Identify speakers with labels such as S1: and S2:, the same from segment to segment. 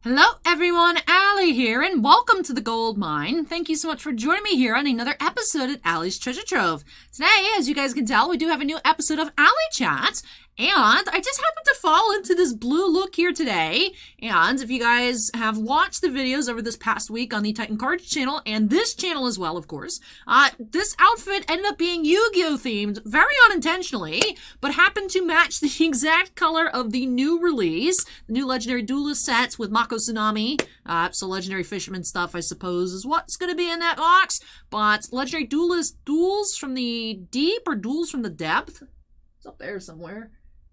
S1: Hello everyone, Allie here, and welcome to the Gold Mine. Thank you so much for joining me here on another episode at Allie's Treasure Trove. Today, as you guys can tell, we do have a new episode of ALLYCHAT, and I just happened to fall into this blue look here today. And if you guys have watched the videos over this past week on the Titan Cards channel, and this channel as well, of course, this outfit ended up being Yu-Gi-Oh themed, very unintentionally, but happened to match the exact color of the new release, the new Legendary Duelist sets with Mako Tsunami. So Legendary Fisherman stuff, I suppose, is what's going to be in that box. But Legendary Duelist Duels from the Deep or Duels from the Depth? It's up there somewhere.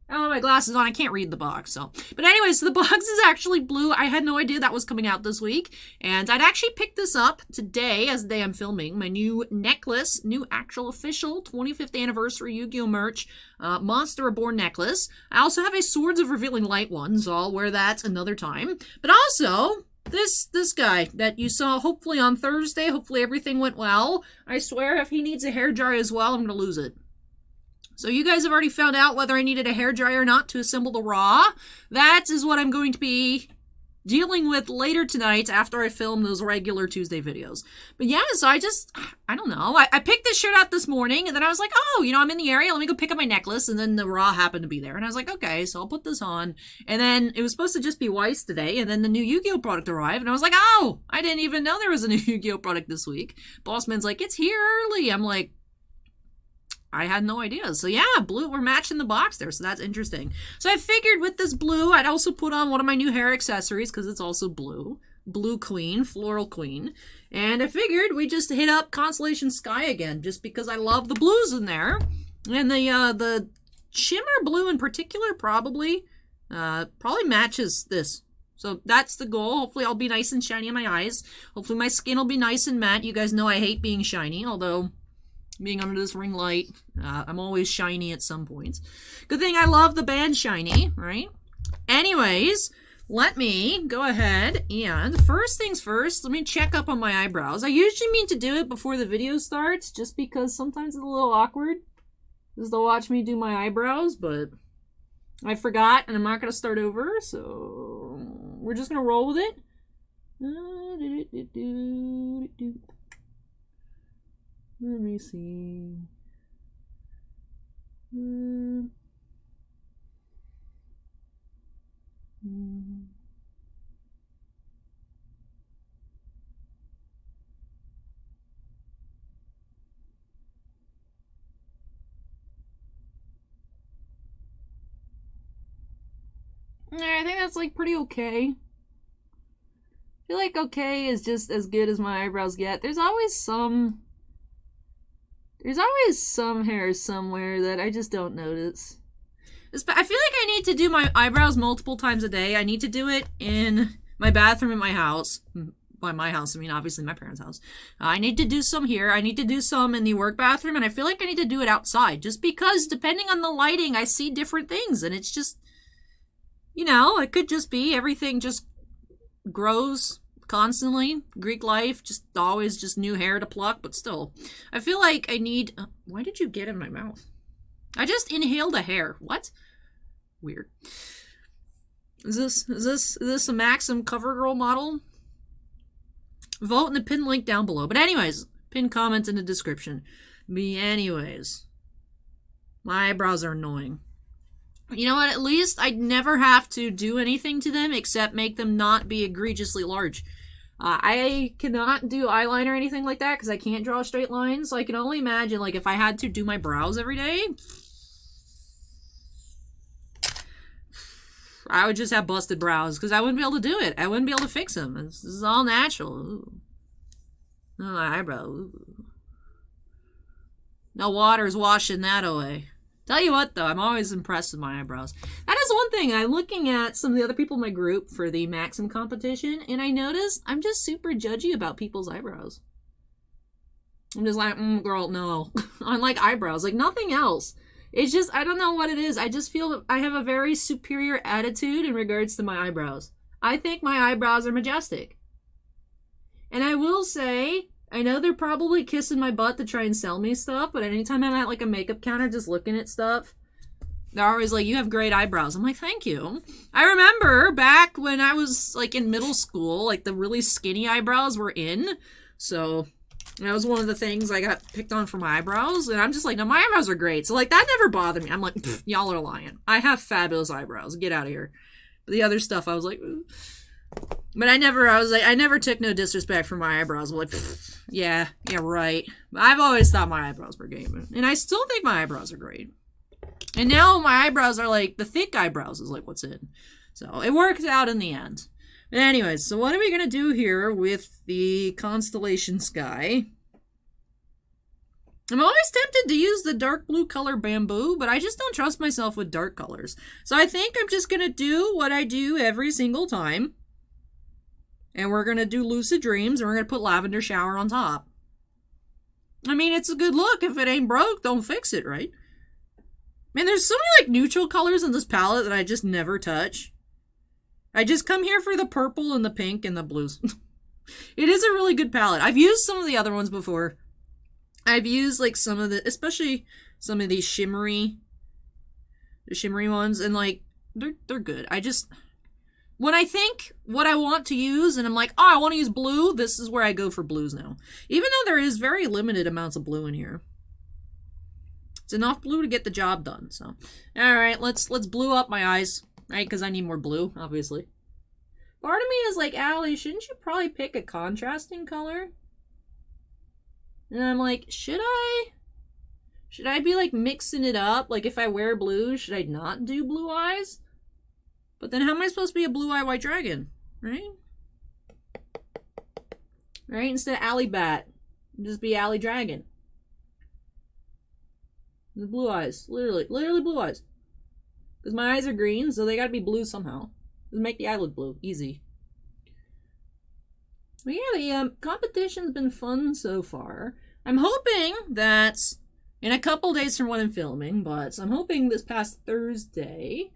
S1: I don't have my glasses on. I can't read the box. But anyways, so the box is actually blue. I had no idea that was coming out this week. And I'd actually picked this up today, as the day I'm filming. My new necklace, new actual official 25th anniversary Yu-Gi-Oh merch, Monster Reborn necklace. I also have a Swords of Revealing Light one, so I'll wear that another time. But also, this guy that you saw hopefully on Thursday. Hopefully everything went well. I swear if he needs a hairdryer as well, I'm going to lose it. So you guys have already found out whether I needed a hairdryer or not to assemble the Raw. That is what I'm going to be dealing with later tonight after I film those regular Tuesday videos. But yeah, so I don't know. I picked this shirt out this morning, and then I was like, oh, you know, I'm in the area. Let me go pick up my necklace. And then the Raw happened to be there. And I was like, okay, so I'll put this on. And then it was supposed to just be Weiss today. And then the new Yu-Gi-Oh product arrived. And I was like, oh, I didn't even know there was a new Yu-Gi-Oh product this week. Bossman's like, it's here early. I'm like, I had no idea. So yeah, blue, we're matching the box there, so that's interesting. So I figured with this blue, I'd also put on one of my new hair accessories, because it's also blue. Blue Queen, Floral Queen. And I figured we just hit up Constellation Sky again, just because I love the blues in there. And the shimmer blue in particular probably matches this. So that's the goal. Hopefully I'll be nice and shiny in my eyes. Hopefully my skin will be nice and matte. You guys know I hate being shiny, although being under this ring light, I'm always shiny at some points. Good thing I love the band Shiny, right? Anyways, let me go ahead and first things first, let me check up on my eyebrows. I usually mean to do it before the video starts, just because sometimes it's a little awkward just to watch me do my eyebrows, but I forgot and I'm not going to start over, so we're just going to roll with it. Let me see. I think that's like pretty okay. I feel like okay is just as good as my eyebrows get. There's always some hairs somewhere that I just don't notice. I feel like I need to do my eyebrows multiple times a day. I need to do it in my bathroom in my house. By my house, I mean obviously my parents' house. I need to do some here. I need to do some in the work bathroom. And I feel like I need to do it outside. Just because depending on the lighting, I see different things. And it's just, you know, it could just be everything just grows constantly. Greek life, just always just new hair to pluck, but still. I feel like I need... why did you get in my mouth? I just inhaled a hair. What? Weird. Is this a Maxim CoverGirl model? Vote in the pin link down below. But anyways, pin comments in the description. Anyways. My eyebrows are annoying. You know what? At least I'd never have to do anything to them except make them not be egregiously large. I cannot do eyeliner or anything like that because I can't draw straight lines. So I can only imagine, like, if I had to do my brows every day, I would just have busted brows because I wouldn't be able to do it. I wouldn't be able to fix them. This is all natural. Ooh. Oh, my eyebrow. Ooh. No water's washing that away. Tell you what, though, I'm always impressed with my eyebrows. That is one thing. I'm looking at some of the other people in my group for the Maxim competition, and I noticed I'm just super judgy about people's eyebrows. I'm just like, girl, no. On, like, eyebrows. Like, nothing else. It's just, I don't know what it is. I just feel that I have a very superior attitude in regards to my eyebrows. I think my eyebrows are majestic. And I will say, I know they're probably kissing my butt to try and sell me stuff, but anytime I'm at like a makeup counter just looking at stuff, They're always like, you have great eyebrows. I'm like, thank you. I remember back when I was like in middle school, like the really skinny eyebrows were in. So that was one of the things I got picked on for my eyebrows. And I'm just like, no, my eyebrows are great. So like that never bothered me. I'm like, y'all are lying. I have fabulous eyebrows. Get out of here. But the other stuff, I was like, ooh. But I never took no disrespect for my eyebrows. I'm like, yeah, right. But I've always thought my eyebrows were great. And I still think my eyebrows are great. And now my eyebrows are like, the thick eyebrows is like what's in. So it works out in the end. But anyways, so what are we going to do here with the constellation sky? I'm always tempted to use the dark blue color bamboo, but I just don't trust myself with dark colors. So I think I'm just going to do what I do every single time. And we're going to do lucid dreams, and we're going to put lavender shower on top. I mean, it's a good look. If it ain't broke, don't fix it, right? Man, there's so many, like, neutral colors in this palette that I just never touch. I just come here for the purple and the pink and the blues. It is a really good palette. I've used some of the other ones before. I've used, like, some of the, especially some of these shimmery ones, and, like, they're good. When I think what I want to use, and I'm like, oh, I want to use blue, this is where I go for blues now. Even though there is very limited amounts of blue in here. It's enough blue to get the job done, so. Alright, let's blue up my eyes, right? Because I need more blue, obviously. Part of me is like, Allie, shouldn't you probably pick a contrasting color? And I'm like, should I? Should I be, like, mixing it up? Like, if I wear blue, should I not do blue eyes? But then how am I supposed to be a blue-eye white dragon? Right? Right? Instead of Alley Bat. Just be Alley Dragon. The blue eyes. Literally blue eyes. Because my eyes are green, so they gotta be blue somehow. Just make the eyelid blue. Easy. But yeah, the competition's been fun so far. I'm hoping that in a couple days from when I'm filming, but I'm hoping this past Thursday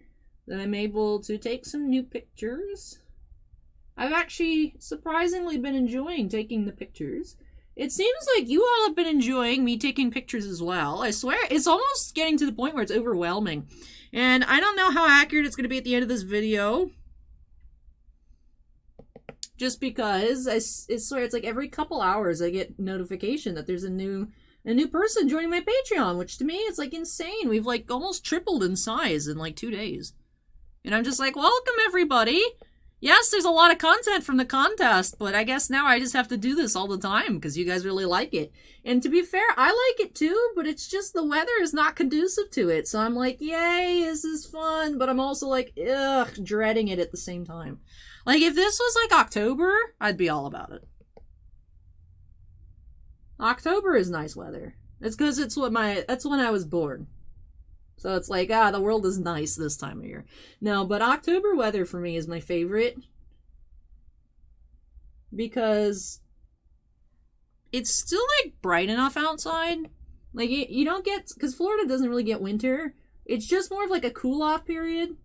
S1: that I'm able to take some new pictures. I've actually surprisingly been enjoying taking the pictures. It seems like you all have been enjoying me taking pictures as well. I swear, it's almost getting to the point where it's overwhelming. And I don't know how accurate it's going to be at the end of this video. Just because, I swear, it's like every couple hours I get notification that there's a new person joining my Patreon, which to me is like insane. We've like almost tripled in size in like 2 days. And I'm just like, welcome everybody. Yes, there's a lot of content from the contest, but I guess now I just have to do this all the time because you guys really like it. And to be fair, I like it too, but it's just the weather is not conducive to it. So I'm like, yay, this is fun, but I'm also like, ugh, dreading it at the same time. Like, if this was like October, I'd be all about it. October is nice weather. It's because that's when I was born. So it's like, the world is nice this time of year. No, but October weather for me is my favorite. Because it's still, like, bright enough outside. Like, you don't get, because Florida doesn't really get winter. It's just more of, like, a cool-off period.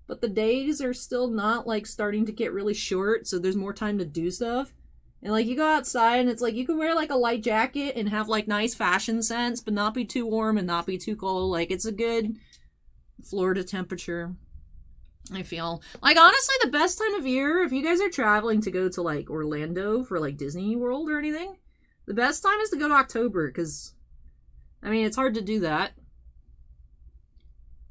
S1: But the days are still not, like, starting to get really short, so there's more time to do stuff. And, like, you go outside, and it's like, you can wear, like, a light jacket and have, like, nice fashion sense, but not be too warm and not be too cold. Like, it's a good Florida temperature, I feel. Like, honestly, the best time of year, if you guys are traveling to go to, like, Orlando for, like, Disney World or anything, the best time is to go to October, because, I mean, it's hard to do that.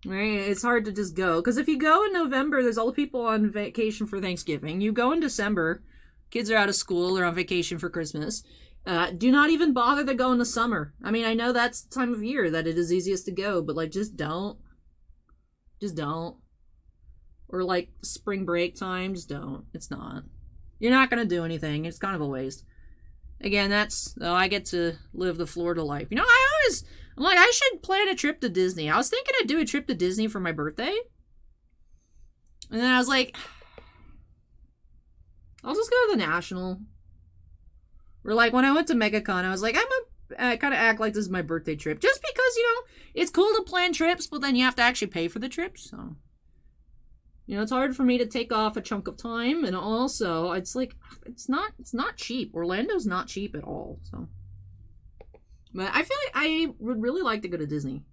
S1: Right? It's hard to just go. Because if you go in November, there's all the people on vacation for Thanksgiving. You go in December, kids are out of school, they're on vacation for Christmas. Do not even bother to go in the summer. I mean, I know that's the time of year that it is easiest to go, but, like, just don't. Just don't. Or, like, spring break time, just don't. It's not. You're not going to do anything. It's kind of a waste. Again, I get to live the Florida life. You know, I'm like, I should plan a trip to Disney. I was thinking I'd do a trip to Disney for my birthday. And then I was like, I'll just go to the National. Or like when I went to MegaCon, I was like, I kind of act like this is my birthday trip. Just because, you know, it's cool to plan trips, but then you have to actually pay for the trips. So, you know, it's hard for me to take off a chunk of time. And also, it's like, it's not cheap. Orlando's not cheap at all. So, but I feel like I would really like to go to Disney.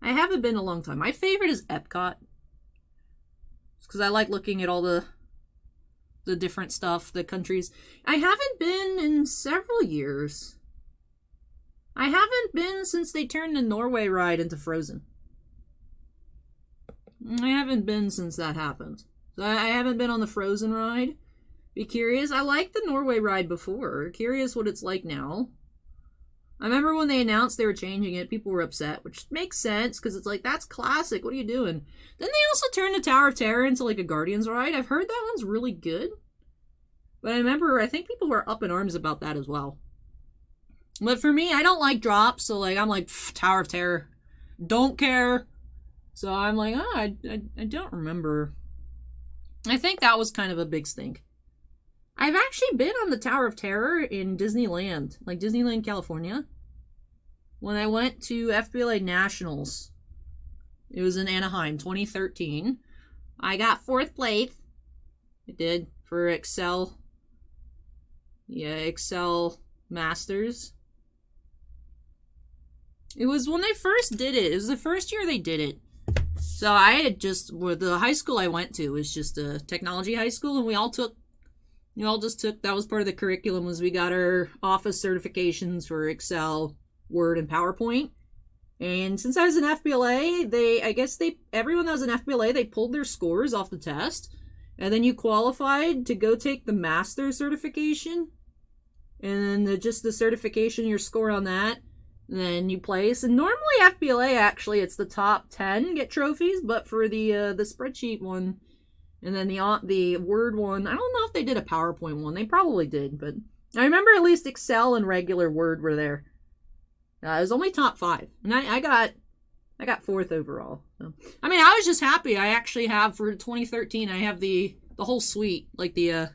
S1: I haven't been in a long time. My favorite is Epcot. Because I like looking at all the different stuff, the countries. I haven't been in several years. I haven't been since they turned the Norway ride into Frozen. I haven't been since that happened. So I haven't been on the Frozen ride. Be curious. I liked the Norway ride before. Curious what it's like now. I remember when they announced they were changing it, people were upset, which makes sense, because it's like, that's classic, what are you doing? Then they also turned the Tower of Terror into like a Guardians ride. I've heard that one's really good. But I remember, I think people were up in arms about that as well. But for me, I don't like drops, so like, I'm like, Tower of Terror. Don't care. So I'm like, oh, I don't remember. I think that was kind of a big stink. I've actually been on the Tower of Terror in Disneyland, like Disneyland, California. When I went to FBLA Nationals, it was in Anaheim, 2013. I got 4th place. I did for Excel. Yeah, Excel Masters. It was when they first did it. It was the first year they did it. So I had just, the high school I went to was just a technology high school, and we all just took, that was part of the curriculum, was we got our office certifications for Excel, Word, and PowerPoint. And since I was an FBLA, everyone that was an FBLA, they pulled their scores off the test. And then you qualified to go take the master certification. And then just the certification, your score on that, then you place. And normally FBLA, actually, it's the top 10 get trophies. But for the spreadsheet one, and then the Word one, I don't know if they did a PowerPoint one. They probably did, but I remember at least Excel and regular Word were there. It was only top 5, and I got 4th overall. So, I mean, I was just happy. I actually have, for 2013, I have the whole suite, like the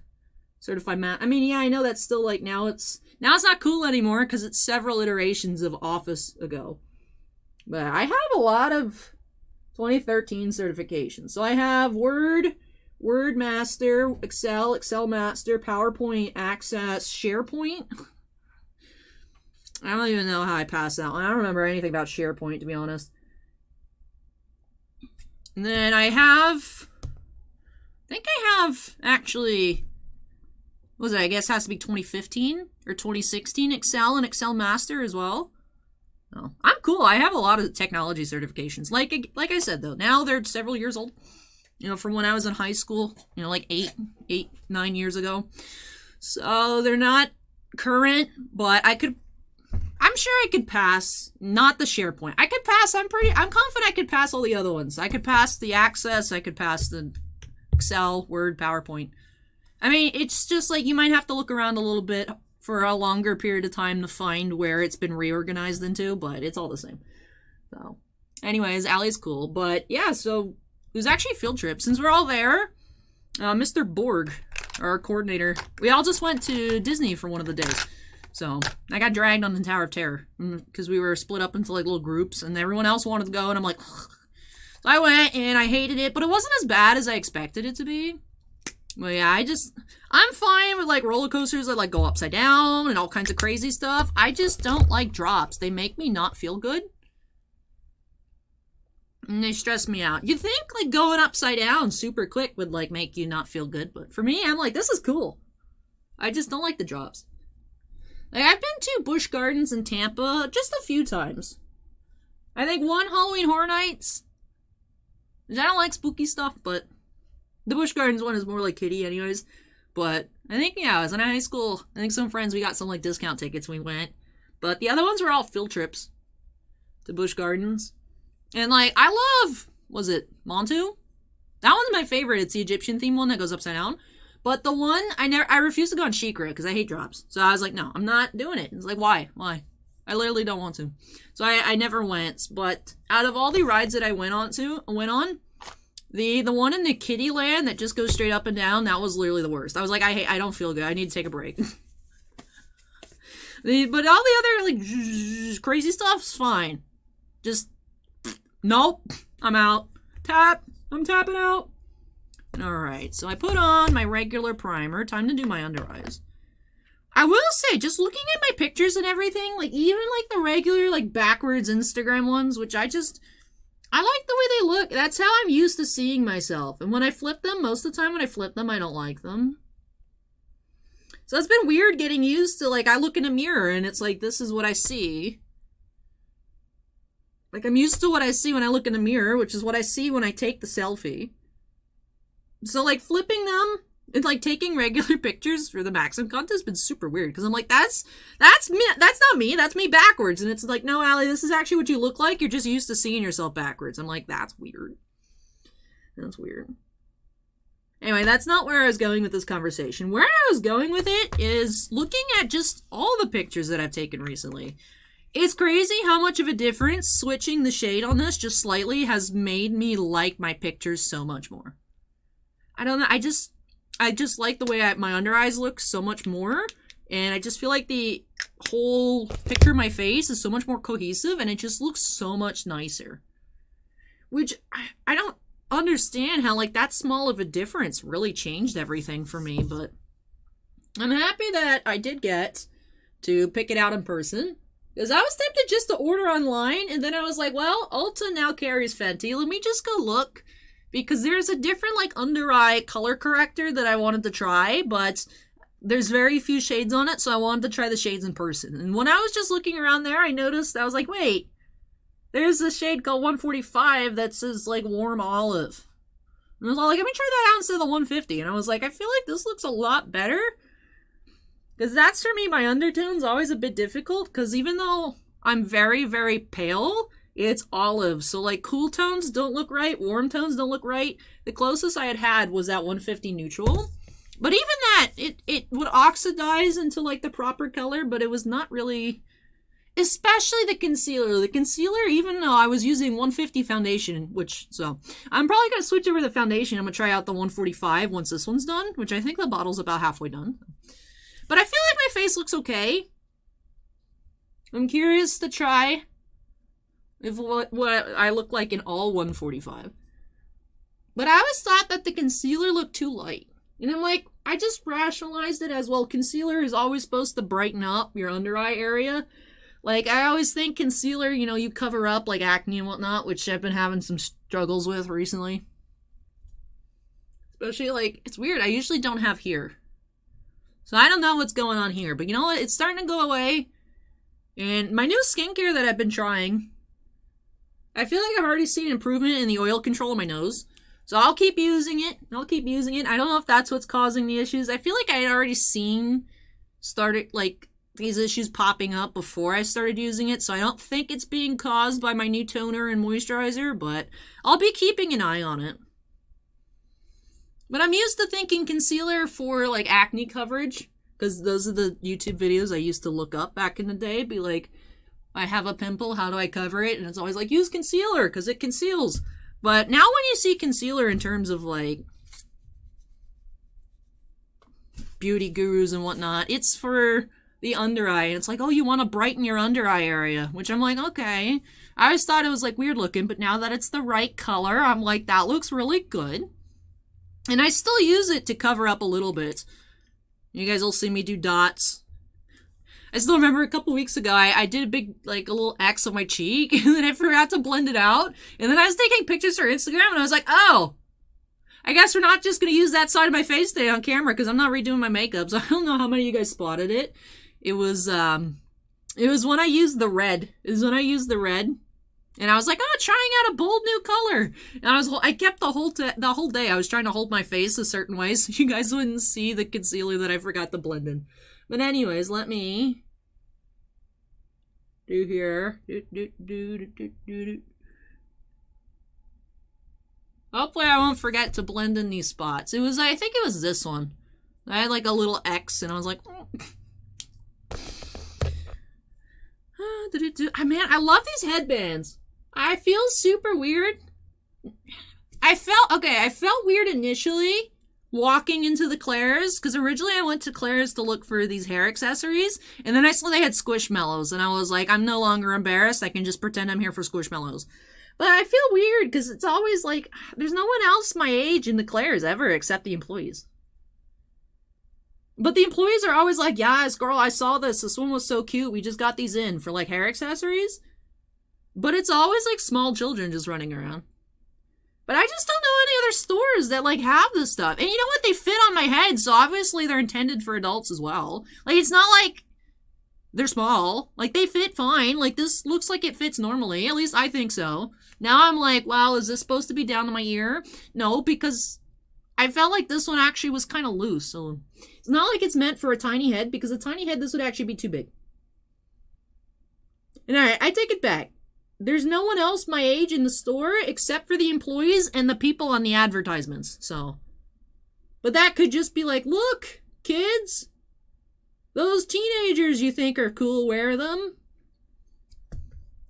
S1: certified math. I mean, yeah, I know that's still like now it's not cool anymore because it's several iterations of Office ago. But I have a lot of 2013 certifications. So I have Word Master, Excel Master, PowerPoint Access, SharePoint. I don't even know how I passed that one. I don't remember anything about SharePoint, to be honest. And then I think I have actually, what was it? I guess it has to be 2015 or 2016 Excel and Excel Master as well. Oh, I'm cool. I have a lot of technology certifications. Like I said, though, now they're several years old. You know, from when I was in high school, you know, like 9 years ago. So they're not current, but I'm sure I could pass, not the SharePoint. I could pass, I'm confident I could pass all the other ones. I could pass the Access, I could pass the Excel, Word, PowerPoint. I mean, it's just like you might have to look around a little bit for a longer period of time to find where it's been reorganized into, but it's all the same. So, anyways, Allie's cool. But yeah, so it was actually a field trip. Since we're all there, Mr. Borg, our coordinator, we all just went to Disney for one of the days. So I got dragged on the Tower of Terror because we were split up into like little groups and everyone else wanted to go, and I'm like, ugh. So I went and I hated it, but it wasn't as bad as I expected it to be. But yeah, I'm fine with like roller coasters that like go upside down and all kinds of crazy stuff. I just don't like drops. They make me not feel good. And they stress me out. You'd think like going upside down super quick would like make you not feel good, but for me, I'm like, this is cool. I just don't like the drops. Like, I've been to Busch Gardens in Tampa just a few times. I think one Halloween Horror Nights. I don't like spooky stuff, but the Busch Gardens one is more like kiddie anyways. But I think, yeah, I was in high school. I think some friends, we got some like discount tickets when we went. But the other ones were all field trips to Busch Gardens. And like, I love, was it Montu? That one's my favorite. It's the Egyptian theme one that goes upside down. But the one, I refuse to go on Shikra because I hate drops. So I was like, no, I'm not doing it. It's like, why? I literally don't want to. So I never went. But out of all the rides that I went on, the one in the kiddie land that just goes straight up and down, that was literally the worst. I was like, I don't feel good. I need to take a break. But all the other like crazy stuff's fine. Just, nope, I'm out. I'm tapping out. Alright, so I put on my regular primer. Time to do my under eyes. I will say, just looking at my pictures and everything, like even like the regular like backwards Instagram ones, which I just, I like the way they look. That's how I'm used to seeing myself. And when I flip them, most of the time when I flip them, I don't like them. So it's been weird getting used to, like, I look in a mirror and it's like, this is what I see. Like, I'm used to what I see when I look in a mirror, which is what I see when I take the selfie. So, like, flipping them and, like, taking regular pictures for the Maxim contest has been super weird. Because I'm like, that's me. That's not me. That's me backwards. And it's like, no, Allie, this is actually what you look like. You're just used to seeing yourself backwards. I'm like, that's weird. That's weird. Anyway, that's not where I was going with this conversation. Where I was going with it is looking at just all the pictures that I've taken recently. It's crazy how much of a difference switching the shade on this just slightly has made me like my pictures so much more. I don't know. I just like the way my under eyes look so much more. And I just feel like the whole picture of my face is so much more cohesive and it just looks so much nicer. Which I don't understand how, like, that small of a difference really changed everything for me, but I'm happy that I did get to pick it out in person, because I was tempted just to order online, and then I was like, well, Ulta now carries Fenty, let me just go look, because there's a different, like, under eye color corrector that I wanted to try, but there's very few shades on it, so I wanted to try the shades in person. And when I was just looking around there, I noticed, I was like, wait, there's a shade called 145 that says, like, warm olive. And I was like, let me try that out instead of the 150. And I was like, I feel like this looks a lot better. Because that's, for me, my undertone's always a bit difficult. Because even though I'm very, very pale, it's olive. So, like, cool tones don't look right. Warm tones don't look right. The closest I had was that 150 neutral. But even that, it would oxidize into, like, the proper color. But it was not really... Especially the concealer. The concealer, even though I was using 150 foundation, so I'm probably going to switch over to the foundation. I'm going to try out the 145 once this one's done, which I think the bottle's about halfway done. But I feel like my face looks okay. I'm curious to try if what I look like in all 145. But I always thought that the concealer looked too light. And I'm like, I just rationalized it as, well, concealer is always supposed to brighten up your under eye area. Like, I always think concealer, you know, you cover up, like, acne and whatnot, which I've been having some struggles with recently. Especially, like, it's weird. I usually don't have here. So I don't know what's going on here. But you know what? It's starting to go away. And my new skincare that I've been trying, I feel like I've already seen improvement in the oil control of my nose. So I'll keep using it. I don't know if that's what's causing the issues. I feel like I had already started, like... these issues popping up before I started using it, so I don't think it's being caused by my new toner and moisturizer, but I'll be keeping an eye on it. But I'm used to thinking concealer for, like, acne coverage, because those are the YouTube videos I used to look up back in the day, be like, I have a pimple, how do I cover it? And it's always like, use concealer, because it conceals. But now when you see concealer in terms of, like, beauty gurus and whatnot, it's for... the under eye, and it's like, oh, you want to brighten your under eye area, which I'm like, okay. I always thought it was, like, weird looking, but now that it's the right color, I'm like, that looks really good. And I still use it to cover up a little bit. You guys will see me do dots. I still remember a couple weeks ago, I did a big, like, a little X on my cheek, and then I forgot to blend it out, and then I was taking pictures for Instagram, and I was like, oh, I guess we're not just going to use that side of my face today on camera, because I'm not redoing my makeup, so I don't know how many of you guys spotted it. It was when I used the red. And I was like, oh, trying out a bold new color. And I kept the whole day. I was trying to hold my face a certain way so you guys wouldn't see the concealer that I forgot to blend in. But anyways, let me do here. Hopefully I won't forget to blend in these spots. I think it was this one. I had like a little X and I was like, oh. Man, I love these headbands. I feel super weird. I felt weird initially walking into the Claire's, because originally I went to Claire's to look for these hair accessories, and then I saw they had Squishmallows, and I was like, I'm no longer embarrassed. I can just pretend I'm here for Squishmallows. But I feel weird, because it's always like, there's no one else my age in the Claire's ever except the employees. But the employees are always like, yes, girl, I saw this. This one was so cute. We just got these in for, like, hair accessories. But it's always like small children just running around. But I just don't know any other stores that like have this stuff. And you know what? They fit on my head, so obviously they're intended for adults as well. Like, it's not like they're small. Like, they fit fine. Like, this looks like it fits normally. At least I think so. Now I'm like, well, is this supposed to be down to my ear? No, because I felt like this one actually was kind of loose. So it's not like it's meant for a tiny head, because a tiny head, this would actually be too big. And alright, I take it back. There's no one else my age in the store except for the employees and the people on the advertisements, so. But that could just be like, look, kids, those teenagers you think are cool, wear them.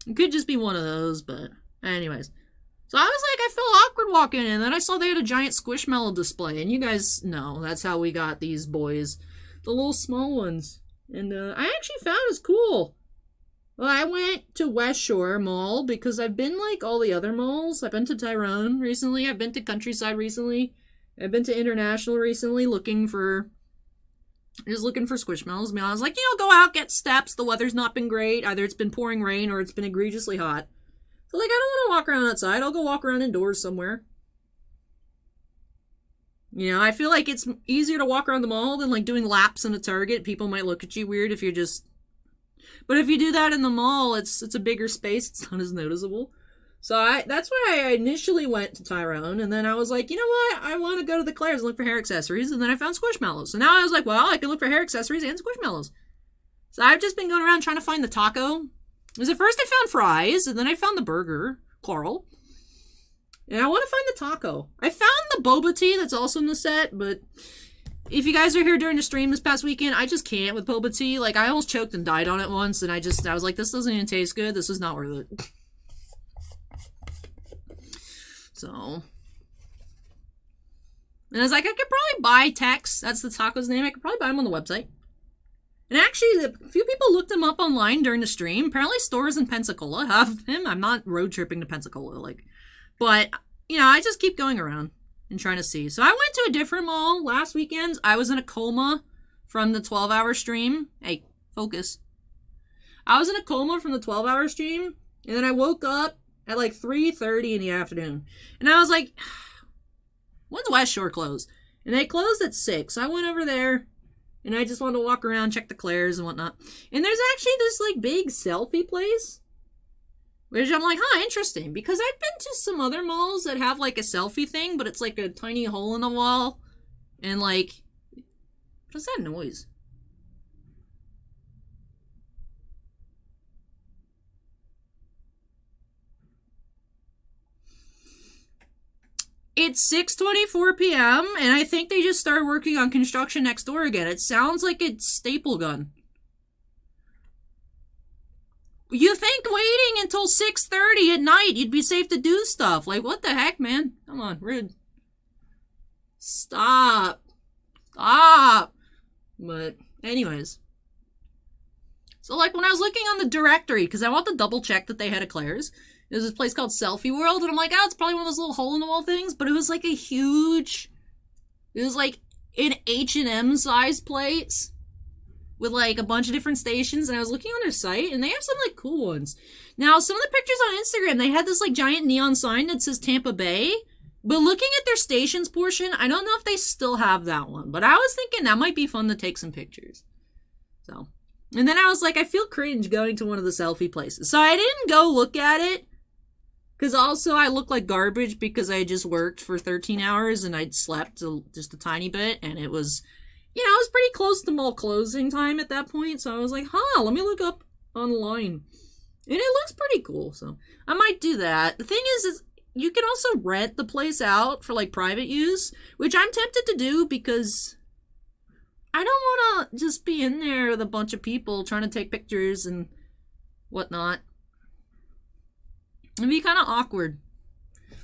S1: It could just be one of those, but anyways. So I was like, I felt awkward walking in, and then I saw they had a giant Squishmallow display, and you guys know that's how we got these boys, the little small ones. And I actually found it was cool. Well, I went to West Shore Mall because I've been like all the other malls. I've been to Tyrone recently. I've been to Countryside recently. I've been to International recently looking for Squishmallows. I mean, I was like, go out, get steps. The weather's not been great. Either it's been pouring rain or it's been egregiously hot. So, like, I don't want to walk around outside. I'll go walk around indoors somewhere. I feel like it's easier to walk around the mall than, like, doing laps in a Target. People might look at you weird if you're just... But if you do that in the mall, it's a bigger space. It's not as noticeable. So that's why I initially went to Tyrone. And then I was like, you know what? I want to go to the Claire's and look for hair accessories. And then I found Squishmallows. So now I was like, well, I can look for hair accessories and Squishmallows. So I've just been going around trying to find the taco. Because at first I found fries. And then I found the burger, Carl. And I want to find the taco. I found the boba tea that's also in the set. But... if you guys are here during the stream this past weekend, I just can't with boba tea. Like, I almost choked and died on it once, and I was like, this doesn't even taste good. This is not worth it. So. And I was like, I could probably buy Tex. That's the taco's name. I could probably buy them on the website. And actually, a few people looked him up online during the stream. Apparently, stores in Pensacola have him. I'm not road tripping to Pensacola, but, I just keep going around and trying to see. So I went to a different mall last weekend. I was in a coma from the 12-hour stream. Hey, focus. I was in a coma from the 12-hour stream, and then I woke up at like 3:30 in the afternoon. And I was like, when's West Shore close? And they closed at 6. So I went over there, and I just wanted to walk around, check the Claire's and whatnot. And there's actually this like big selfie place. Which I'm like, interesting. Because I've been to some other malls that have, like, a selfie thing, but it's, like, a tiny hole in the wall. And, like, what's that noise? It's 6:24 p.m., and I think they just started working on construction next door again. It sounds like a staple gun. You think waiting until 6:30 at night you'd be safe to do stuff. Like, what the heck, man? Come on, rude. Stop. But, anyways. So, like, when I was looking on the directory, because I want to double check that they had a Claire's, there's this place called Selfie World, and I'm like, it's probably one of those little hole-in-the-wall things, but it was, like, it was, like, an H&M size place with, like, a bunch of different stations, and I was looking on their site, and they have some, like, cool ones. Now, some of the pictures on Instagram, they had this, like, giant neon sign that says Tampa Bay, but looking at their stations portion, I don't know if they still have that one, but I was thinking that might be fun to take some pictures. So, and then I was like, I feel cringe going to one of the selfie places. So I didn't go look at it, because also I look like garbage because I just worked for 13 hours, and I'd slept just a tiny bit, and it was... it was pretty close to mall closing time at that point, so I was like, let me look up online. And it looks pretty cool, so I might do that. The thing is you can also rent the place out for, like, private use, which I'm tempted to do because I don't want to just be in there with a bunch of people trying to take pictures and whatnot. It'd be kind of awkward.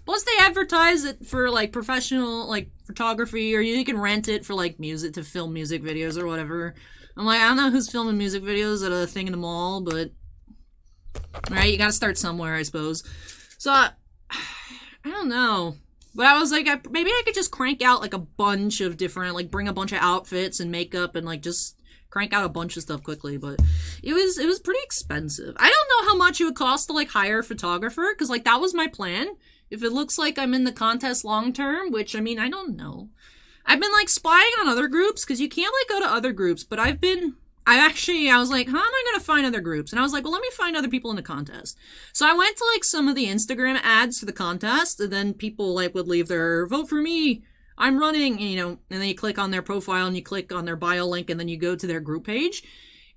S1: Plus, they advertise it for, like, professional, like, photography, or you can rent it for, like, music, to film music videos or whatever. I'm like, I don't know who's filming music videos at a thing in the mall, but... right, you gotta start somewhere, I suppose. So, I don't know. But I was like, maybe I could just crank out, like, a bunch of different, like, bring a bunch of outfits and makeup and, like, just crank out a bunch of stuff quickly, but it was pretty expensive. I don't know how much it would cost to like hire a photographer, because like that was my plan. If it looks like I'm in the contest long term, which I mean, I don't know. I've been like spying on other groups, because you can't like go to other groups, but I was like, how am I going to find other groups? And I was like, well, let me find other people in the contest. So I went to like some of the Instagram ads for the contest, and then people like would leave their vote for me, I'm running, you know, and then you click on their profile and you click on their bio link and then you go to their group page.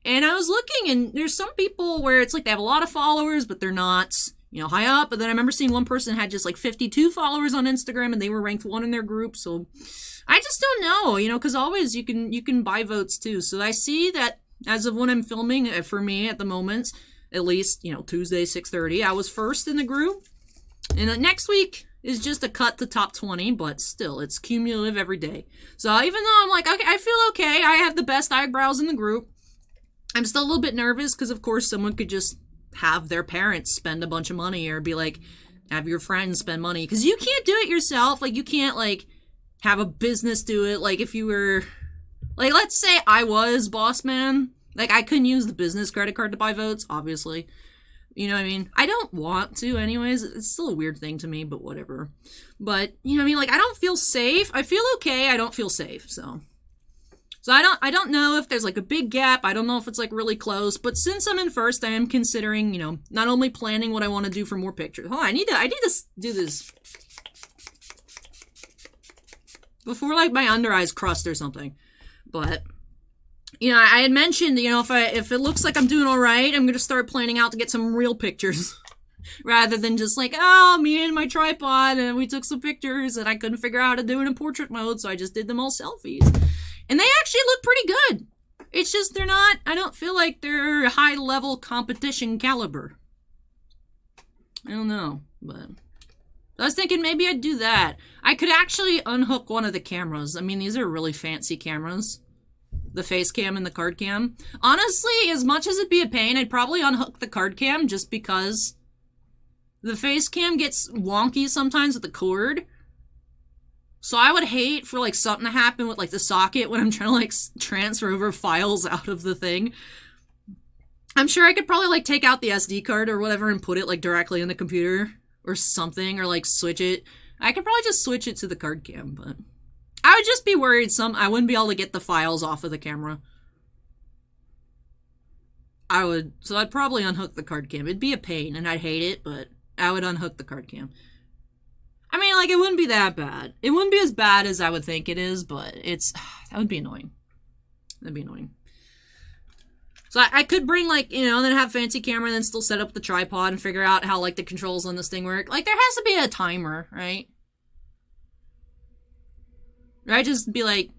S1: And I was looking, and there's some people where it's like they have a lot of followers, but they're not, you know, high up. But then I remember seeing one person had just like 52 followers on Instagram, and they were ranked 1 in their group. So I just don't know, you know, because always you can buy votes too. So I see that as of when I'm filming, for me at the moment, at least, you know, Tuesday, 6:30, I was first in the group. And next week is just a cut to top 20, but still, it's cumulative every day. So even though I'm like, okay, I feel okay, I have the best eyebrows in the group, I'm still a little bit nervous because, of course, someone could just have their parents spend a bunch of money, or be like, have your friends spend money. Because you can't do it yourself. Like, you can't, like, have a business do it. Like, if you were, like, let's say I was boss man. Like, I couldn't use the business credit card to buy votes, obviously. You know what I mean? I don't want to anyways. It's still a weird thing to me, but whatever. But, you know what I mean? Like, I don't feel safe. I feel okay. I don't feel safe, so I don't know if there's like a big gap. I don't know if it's like really close. But since I'm in first, I am considering, you know, not only planning what I want to do for more pictures. Hold on, I need to do this before like my under eyes crust or something. But, you know, I had mentioned, you know, if it looks like I'm doing all right, I'm gonna start planning out to get some real pictures. Rather than just like, oh, me and my tripod, and we took some pictures, and I couldn't figure out how to do it in portrait mode, so I just did them all selfies. And they actually look pretty good. It's just they're not, I don't feel like they're high-level competition caliber. I don't know, but I was thinking maybe I'd do that. I could actually unhook one of the cameras. I mean, these are really fancy cameras. The face cam and the card cam. Honestly, as much as it'd be a pain, I'd probably unhook the card cam just because the face cam gets wonky sometimes with the cord. So I would hate for, like, something to happen with, like, the socket when I'm trying to, like, transfer over files out of the thing. I'm sure I could probably, like, take out the SD card or whatever and put it, like, directly in the computer or something, or, like, switch it. I could probably just switch it to the card cam, but I would just be worried I wouldn't be able to get the files off of the camera. So I'd probably unhook the card cam. It'd be a pain, and I'd hate it, but I would unhook the card cam. I mean, like, it wouldn't be that bad. It wouldn't be as bad as I would think it is, but that would be annoying. That'd be annoying. So I could bring, like, you know, and then have a fancy camera and then still set up the tripod and figure out how, like, the controls on this thing work. Like, there has to be a timer, right? Or I just be like,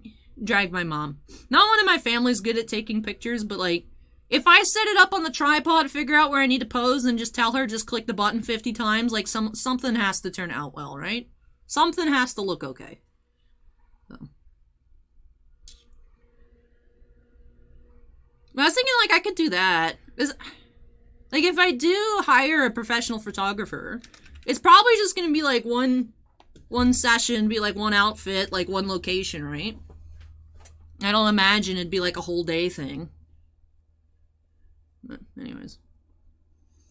S1: drag my mom. Not one of my family's good at taking pictures, but, like, if I set it up on the tripod, figure out where I need to pose, and just tell her, just click the button 50 times, like, something has to turn out well, right? Something has to look okay. So. But I was thinking, like, I could do that. Like, if I do hire a professional photographer, it's probably just gonna be, like, one session, be, like, one outfit, like, one location, right? I don't imagine it'd be, like, a whole day thing. But anyways.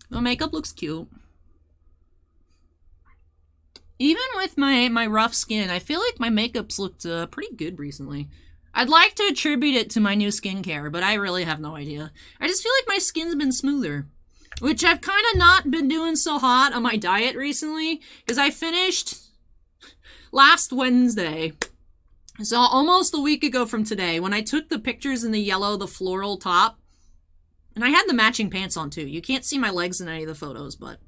S1: My makeup looks cute. Even with my rough skin, I feel like my makeup's looked pretty good recently. I'd like to attribute it to my new skincare, but I really have no idea. I just feel like my skin's been smoother. Which I've kind of not been doing so hot on my diet recently, because I finished last Wednesday. So almost a week ago from today, when I took the pictures in the yellow, the floral top. And I had the matching pants on, too. You can't see my legs in any of the photos, but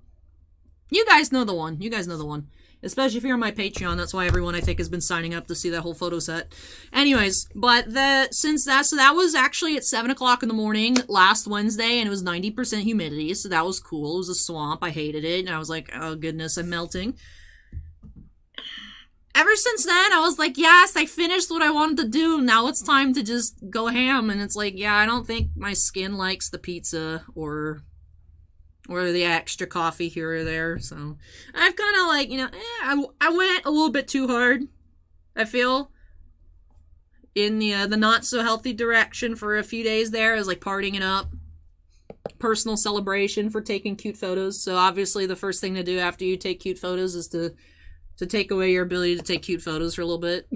S1: you guys know the one. You guys know the one. Especially if you're on my Patreon. That's why everyone, I think, has been signing up to see that whole photo set. Anyways, but so that was actually at 7 o'clock in the morning last Wednesday, and it was 90% humidity, so that was cool. It was a swamp. I hated it, and I was like, oh, goodness, I'm melting. Ever since then, I was like, yes, I finished what I wanted to do. Now it's time to just go ham. And it's like, yeah, I don't think my skin likes the pizza or the extra coffee here or there. So I've kind of like, you know, I went a little bit too hard, I feel. in the not so healthy direction for a few days there. I was like partying it up. Personal celebration for taking cute photos. So obviously the first thing to do after you take cute photos is to take away your ability to take cute photos for a little bit.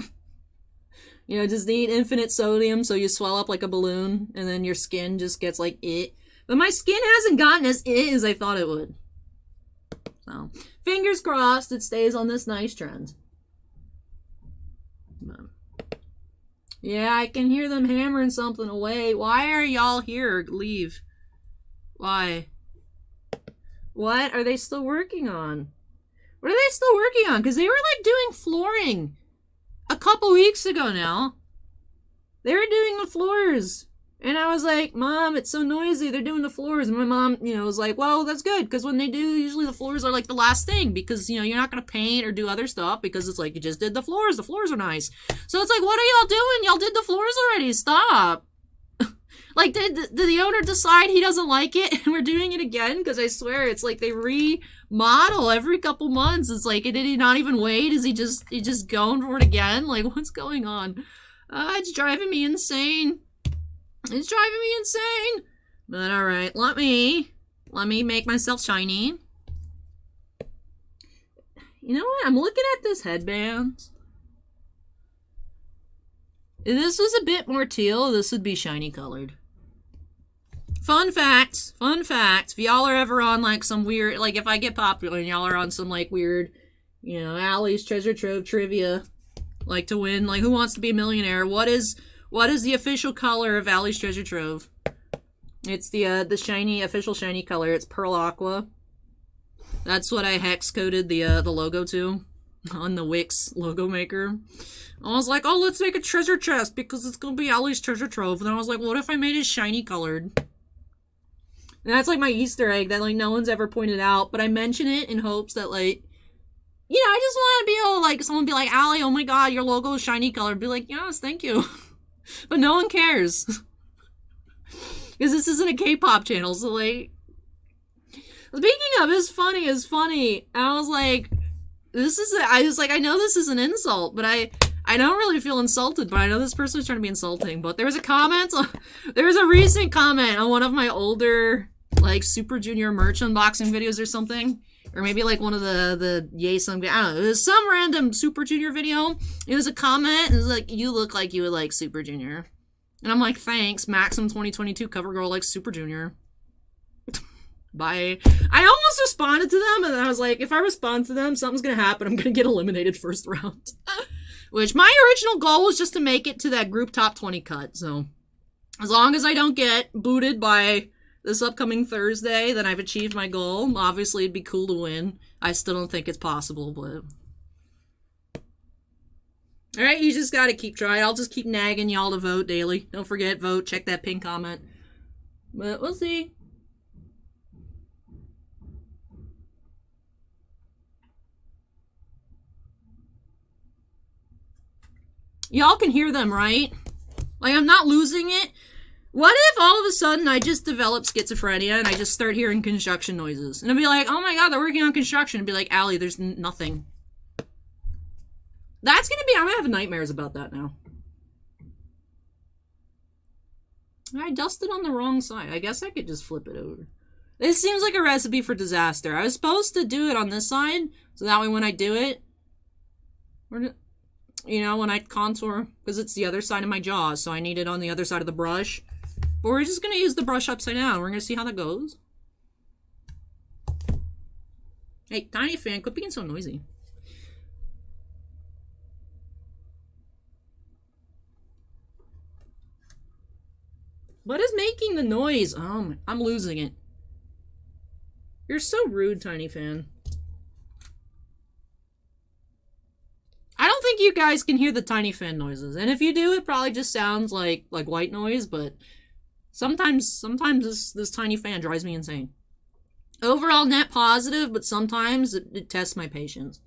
S1: You know, just eat infinite sodium so you swell up like a balloon and then your skin just gets like it. But my skin hasn't gotten as it as I thought it would. So, fingers crossed it stays on this nice trend. Yeah, I can hear them hammering something away. Why are y'all here? Leave. Why? What are they still working on? What are they still working on? Because they were like doing flooring a couple weeks ago now. They were doing the floors. And I was like, Mom, it's so noisy. They're doing the floors. And my mom, you know, was like, well, that's good. Because when they do, usually the floors are like the last thing. Because, you know, you're not going to paint or do other stuff. Because it's like, you just did the floors. The floors are nice. So it's like, what are y'all doing? Y'all did the floors already. Stop. Like, did the owner decide he doesn't like it and we're doing it again? Because I swear, it's like they remodel every couple months. It's like, did he not even wait? Is he just going for it again? Like, what's going on? It's driving me insane. It's driving me insane. But alright, let me make myself shiny. You know what? I'm looking at this headband. If this was a bit more teal, this would be shiny colored. Fun fact, if y'all are ever on like some weird, like if I get popular and y'all are on some like weird, you know, Allie's Treasure Trove trivia, like to win, like Who Wants to Be a Millionaire, what is the official color of Allie's Treasure Trove? It's the shiny, official shiny color. It's Pearl Aqua. That's what I hex coded the logo to on the Wix logo maker. I was like, oh, let's make a treasure chest because it's gonna be Allie's Treasure Trove. And I was like, what if I made it shiny colored? And that's like my Easter egg that like no one's ever pointed out, but I mention it in hopes that like, you know, I just want to be able to like someone be like, Allie, oh my god, your logo is shiny colored. Be like, yes, thank you. But no one cares. Because this isn't a K-pop channel, so like, speaking of is funny. I was like, I know this is an insult, but I don't really feel insulted, but I know this person is trying to be insulting. But there was a recent comment on one of my older, like, Super Junior merch unboxing videos or something. Or maybe, like, one of the Yay Sung, I don't know. It was some random Super Junior video. It was a comment, and it was like, you look like you would like Super Junior. And I'm like, thanks, Maxim 2022 cover girl likes Super Junior. Bye. I almost responded to them, and then I was like, if I respond to them, something's gonna happen. I'm gonna get eliminated first round. Which, my original goal was just to make it to that group top 20 cut, so as long as I don't get booted by this upcoming Thursday, then I've achieved my goal. Obviously, it'd be cool to win. I still don't think it's possible, but... Alright, you just gotta keep trying. I'll just keep nagging y'all to vote daily. Don't forget, vote. Check that pin comment. But we'll see. Y'all can hear them, right? Like, I'm not losing it. What if all of a sudden I just develop schizophrenia and I just start hearing construction noises? And I'll be like, oh my god, they're working on construction. And be like, Allie, there's nothing. That's gonna be, I'm gonna have nightmares about that now. I dusted on the wrong side. I guess I could just flip it over. This seems like a recipe for disaster. I was supposed to do it on this side, so that way when I do it, you know, when I contour, because it's the other side of my jaw, so I need it on the other side of the brush. But we're just going to use the brush upside down. We're going to see how that goes. Hey, Tiny Fan, quit being so noisy. What is making the noise? Oh, I'm losing it. You're so rude, Tiny Fan. I don't think you guys can hear the Tiny Fan noises. And if you do, it probably just sounds like white noise, but sometimes this Tiny Fan drives me insane. Overall net positive, but sometimes it tests my patience.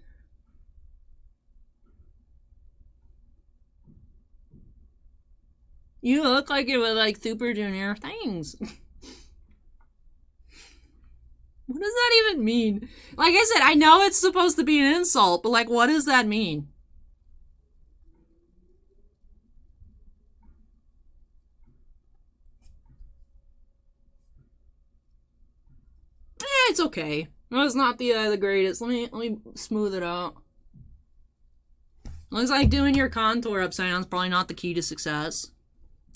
S1: You look like you would like Super Junior. Thanks. What does that even mean? Like I said, I know it's supposed to be an insult, but like, what does that mean? it's okay. No, it's not the greatest. Let me smooth it out. Looks like doing your contour upside down is probably not the key to success.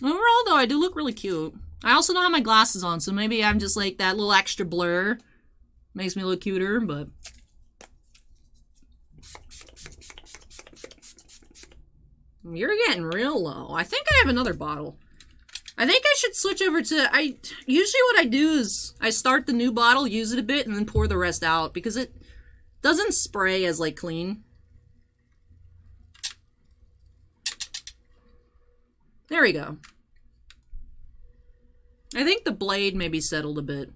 S1: Overall, though, I do look really cute. I also don't have my glasses on, so maybe I'm just like that little extra blur. Makes me look cuter, but... You're getting real low. I think I have another bottle. I think I should switch over to... Usually what I do is I start the new bottle, use it a bit, and then pour the rest out, because it doesn't spray as, like, clean. There we go. I think the blade maybe settled a bit.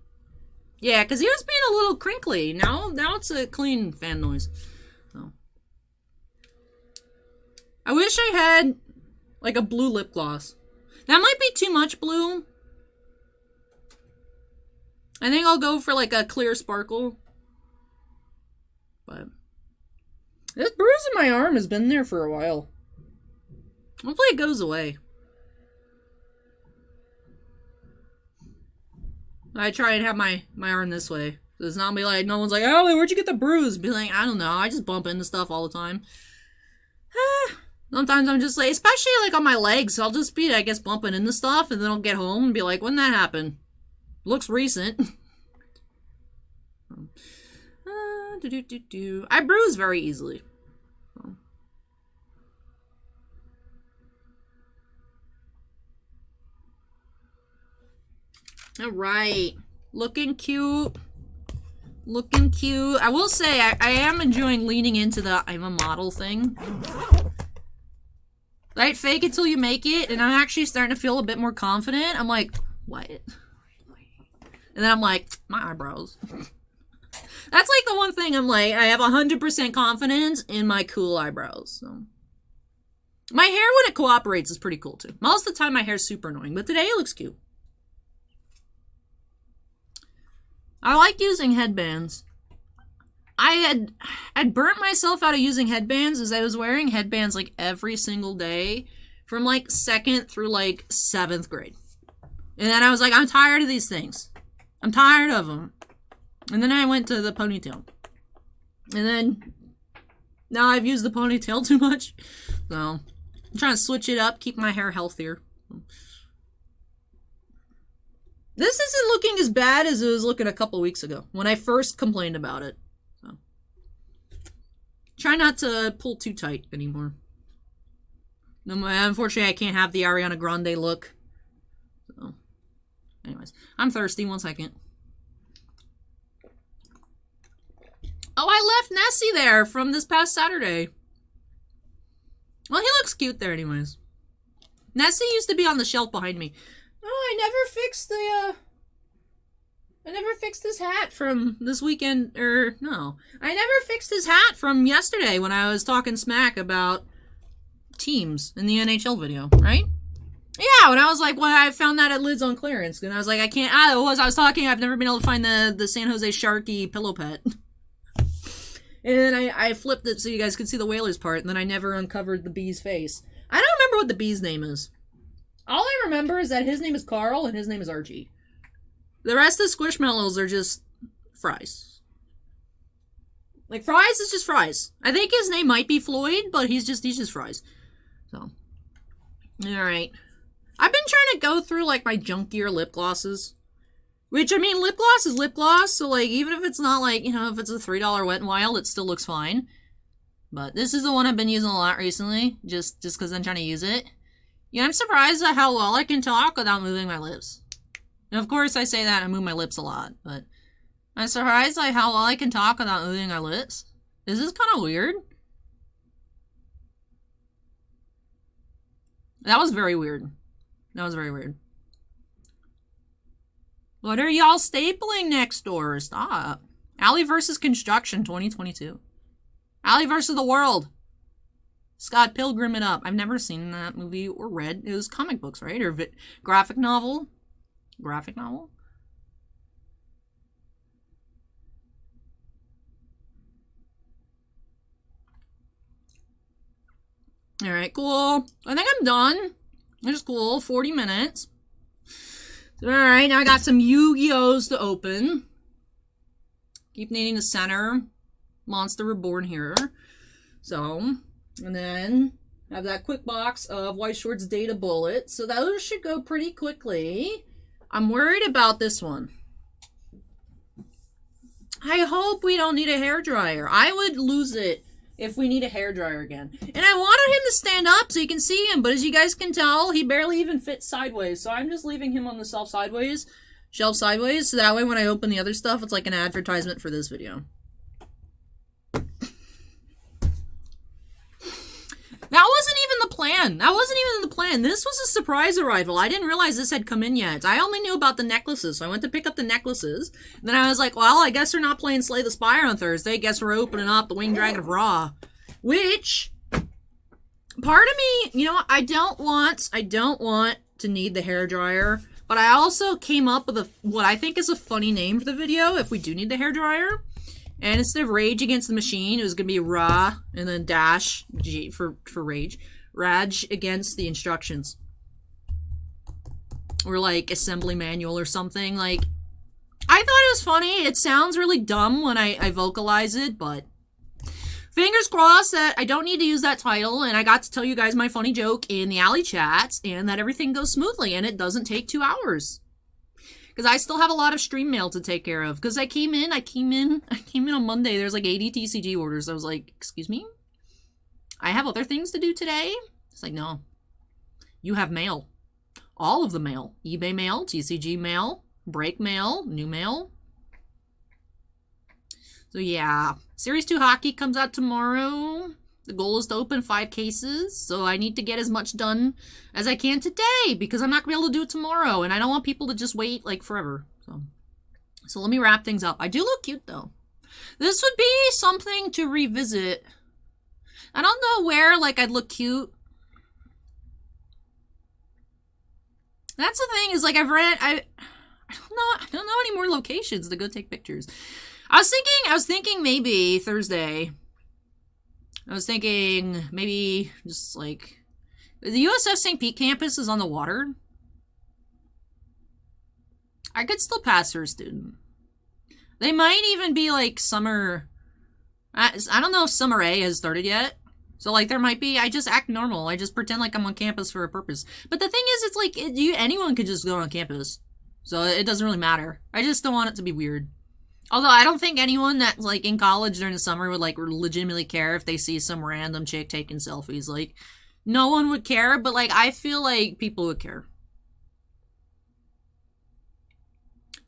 S1: Yeah, because he was being a little crinkly. Now it's a clean fan noise. So. I wish I had, like, a blue lip gloss. That might be too much blue. I think I'll go for, like, a clear sparkle. But this bruise in my arm has been there for a while. Hopefully it goes away. I try and have my arm this way. So it's not be like, no one's like, oh, where'd you get the bruise? Be like, I don't know. I just bump into stuff all the time. Sometimes I'm just like, especially like on my legs, I'll just be, I guess, bumping into stuff, and then I'll get home and be like, when did that happen? Looks recent. I bruise very easily. Alright. Looking cute. Looking cute. I will say, I am enjoying leaning into the I'm a model thing. Right? Fake it till you make it. And I'm actually starting to feel a bit more confident. I'm like, what? And then I'm like, my eyebrows. That's like the one thing I'm like, I have 100% confidence in my cool eyebrows. So. My hair, when it cooperates, is pretty cool too. Most of the time, my hair's super annoying. But today, it looks cute. I like using headbands. I'd burnt myself out of using headbands as I was wearing headbands like every single day from like 2nd through like 7th grade. And then I was like, I'm tired of these things. I'm tired of them. And then I went to the ponytail. And then now I've used the ponytail too much. So I'm trying to switch it up, keep my hair healthier. This isn't looking as bad as it was looking a couple weeks ago when I first complained about it. So. Try not to pull too tight anymore. No, unfortunately, I can't have the Ariana Grande look. So, anyways, I'm thirsty. 1 second. Oh, I left Nessie there from this past Saturday. Well, he looks cute there anyways. Nessie used to be on the shelf behind me. Oh, I never fixed this hat from this weekend, no. I never fixed his hat from yesterday when I was talking smack about teams in the NHL video, right? Yeah, when I was like, well, I found that at Lids on clearance, and I was like, I was talking, I've never been able to find the San Jose Sharky pillow pet. And then I flipped it so you guys could see the Whalers part, and then I never uncovered the bee's face. I don't remember what the bee's name is. All I remember is that his name is Carl and his name is Archie. The rest of Squishmallows are just fries. Like, Fries is just Fries. I think his name might be Floyd, but he's just Fries. So. Alright. I've been trying to go through, like, my junkier lip glosses. Which, I mean, lip gloss is lip gloss, so, like, even if it's not, like, you know, if it's a $3 Wet n Wild, it still looks fine. But this is the one I've been using a lot recently, just because I'm trying to use it. Yeah, I'm surprised at how well I can talk without moving my lips. And of course, I say that I move my lips a lot, but I'm surprised at how well I can talk without moving my lips. Is this kind of weird? That was very weird. That was very weird. What are y'all stapling next door? Stop. Alley vs. Construction 2022. Alley vs. the World. Scott Pilgrim it up. I've never seen that movie or read. It was comic books, right? Or graphic novel? Graphic novel? Alright, cool. I think I'm done. Which is cool. 40 minutes. Alright, now I got some Yu-Gi-Ohs to open. Keep needing the center monster reborn here. So, and then have that quick box of White Shorts Data Bullet. So those should go pretty quickly. I'm worried about this one. I hope we don't need a hairdryer. I would lose it if we need a hairdryer again. And I wanted him to stand up so you can see him, but as you guys can tell, he barely even fits sideways. So I'm just leaving him on the shelf sideways, so that way when I open the other stuff, it's like an advertisement for this video. That wasn't even the plan. That wasn't even the plan. This was a surprise arrival. I didn't realize this had come in yet. I only knew about the necklaces, so I went to pick up the necklaces. Then I was like, well, I guess they're not playing Slay the Spire on Thursday. Guess we're opening up the Winged Dragon of Ra. Which, part of me, you know, I don't want to need the hairdryer. But I also came up with what I think is a funny name for the video if we do need the hairdryer. And instead of Rage Against the Machine, it was going to be Ra, and then dash, G for Rage. Rage Against the Instructions. Or like Assembly Manual or something. Like, I thought it was funny. It sounds really dumb when I vocalize it, but fingers crossed that I don't need to use that title, and I got to tell you guys my funny joke in the alley chats, and that everything goes smoothly, and it doesn't take 2 hours. Because I still have a lot of stream mail to take care of. Because I came in on Monday. There's like 80 TCG orders. I was like, excuse me? I have other things to do today? It's like, no. You have mail. All of the mail. eBay mail, TCG mail, break mail, new mail. So yeah. Series 2 hockey comes out tomorrow. The goal is to open 5 cases, so I need to get as much done as I can today, because I'm not going to be able to do it tomorrow, and I don't want people to just wait, like, forever. So let me wrap things up. I do look cute, though. This would be something to revisit. I don't know where, like, I'd look cute. That's the thing, is, like, I don't know any more locations to go take pictures. I was thinking maybe Thursday. I was thinking maybe just like the USF St. Pete campus is on the water. I could still pass for a student. They might even be like summer. I don't know if summer A has started yet. So like there might be, I just act normal. I just pretend like I'm on campus for a purpose. But the thing is, it's like anyone could just go on campus. So it doesn't really matter. I just don't want it to be weird. Although I don't think anyone that's like in college during the summer would like legitimately care if they see some random chick taking selfies. Like, no one would care, but like I feel like people would care.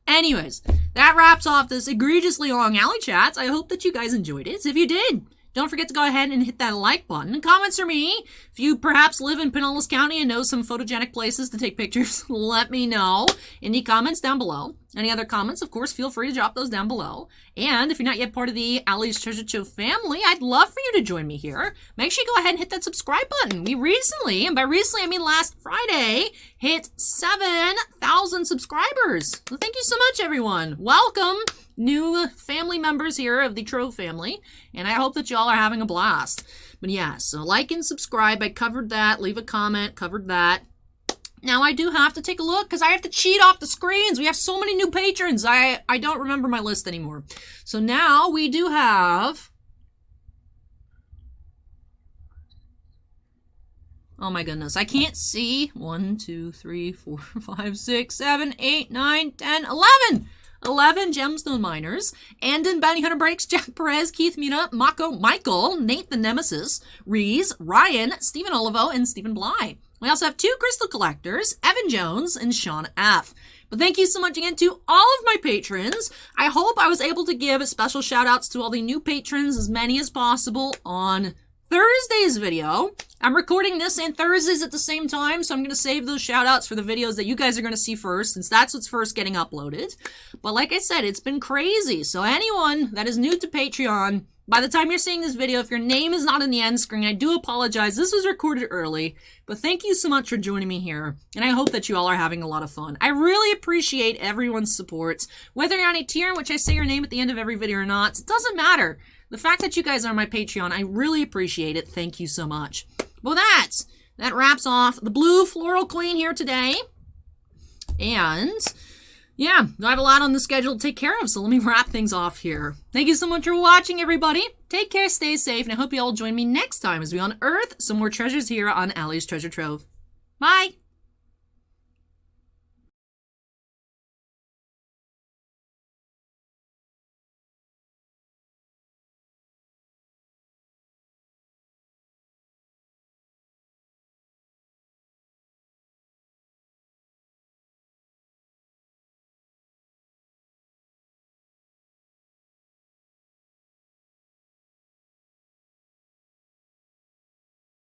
S1: Anyways, that wraps off this egregiously long alley chats. I hope that you guys enjoyed it. So if you did, don't forget to go ahead and hit that like button. Comments for me. If you perhaps live in Pinellas County and know some photogenic places to take pictures, let me know in the comments down below. Any other comments, of course, feel free to drop those down below. And if you're not yet part of the Allie's Treasure Trove family, I'd love for you to join me here. Make sure you go ahead and hit that subscribe button. We recently, and by recently I mean last Friday, hit 7,000 subscribers. So thank you so much, everyone. Welcome, new family members here of the Trove family. And I hope that y'all are having a blast. But yeah, so like and subscribe. I covered that. Leave a comment. Covered that. Now I do have to take a look because I have to cheat off the screens. We have so many new patrons. I don't remember my list anymore. So now we do have... Oh my goodness. I can't see. 1, 2, 3, 4, 5, 6, 7, 8, 9, 10, 11. 11 gemstone miners. Andon, Bounty Hunter Breaks, Jack Perez, Keith Mina, Mako, Michael, Nate the Nemesis, Reese, Ryan, Stephen Olivo, and Stephen Bly. We also have 2 crystal collectors, Evan Jones and Sean F. But thank you so much again to all of my patrons. I hope I was able to give special shout outs to all the new patrons, as many as possible, on Thursday's video. I'm recording this and Thursdays at the same time, so I'm going to save those shout outs for the videos that you guys are going to see first, since that's what's first getting uploaded. But like I said, it's been crazy. So anyone that is new to Patreon, by the time you're seeing this video, if your name is not in the end screen, I do apologize. This was recorded early, but thank you so much for joining me here, and I hope that you all are having a lot of fun. I really appreciate everyone's support. Whether you're on a tier in which I say your name at the end of every video or not, it doesn't matter. The fact that you guys are on my Patreon, I really appreciate it. Thank you so much. Well, that wraps off the Blue Floral Queen here today. And Yeah, I have a lot on the schedule to take care of, so let me wrap things off here. Thank you so much for watching, everybody. Take care, stay safe, and I hope you all join me next time as we unearth some more treasures here on Allie's Treasure Trove. Bye!